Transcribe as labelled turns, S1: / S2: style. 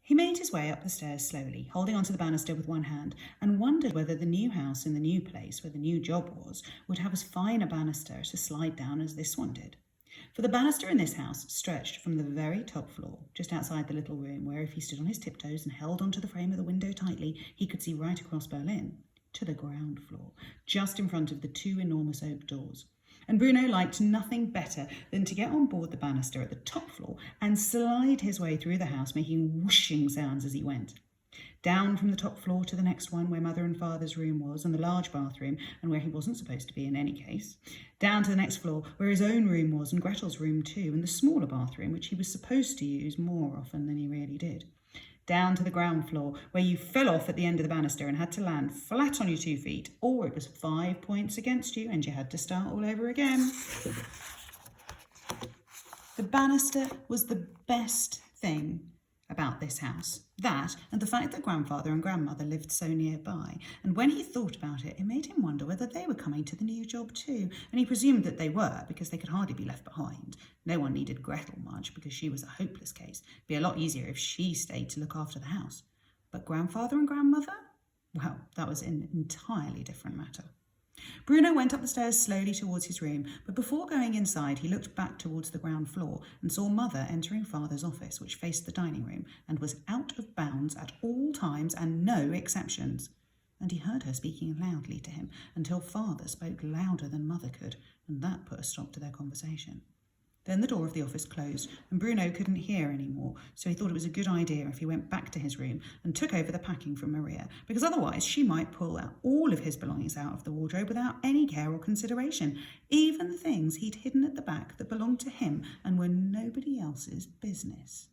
S1: He made his way up the stairs slowly, holding onto the banister with one hand, and wondered whether the new house in the new place where the new job was would have as fine a banister to slide down as this one did. For the banister in this house stretched from the very top floor, just outside the little room where if he stood on his tiptoes and held onto the frame of the window tightly, he could see right across Berlin, to the ground floor, just in front of the two enormous oak doors. And Bruno liked nothing better than to get on board the banister at the top floor and slide his way through the house, making whooshing sounds as he went. Down from the top floor to the next one where Mother and Father's room was, and the large bathroom, and where he wasn't supposed to be in any case. Down to the next floor where his own room was, and Gretel's room too, and the smaller bathroom, which he was supposed to use more often than he really did. Down to the ground floor, where you fell off at the end of the banister and had to land flat on your 2 feet, or it was 5 points against you and you had to start all over again. The banister was the best thing about this house. That, and the fact that grandfather and grandmother lived so nearby. And when he thought about it, it made him wonder whether they were coming to the new job too. And he presumed that they were, because they could hardly be left behind. No one needed Gretel much, because she was a hopeless case. It'd be a lot easier if she stayed to look after the house. But grandfather and grandmother? Well, that was an entirely different matter. Bruno went up the stairs slowly towards his room, but before going inside he looked back towards the ground floor and saw Mother entering Father's office, which faced the dining room and was out of bounds at all times and no exceptions. And he heard her speaking loudly to him until Father spoke louder than Mother could, and that put a stop to their conversation. Then the door of the office closed, and Bruno couldn't hear any more, so he thought it was a good idea if he went back to his room and took over the packing from Maria, because otherwise she might pull out all of his belongings out of the wardrobe without any care or consideration, even the things he'd hidden at the back that belonged to him and were nobody else's business.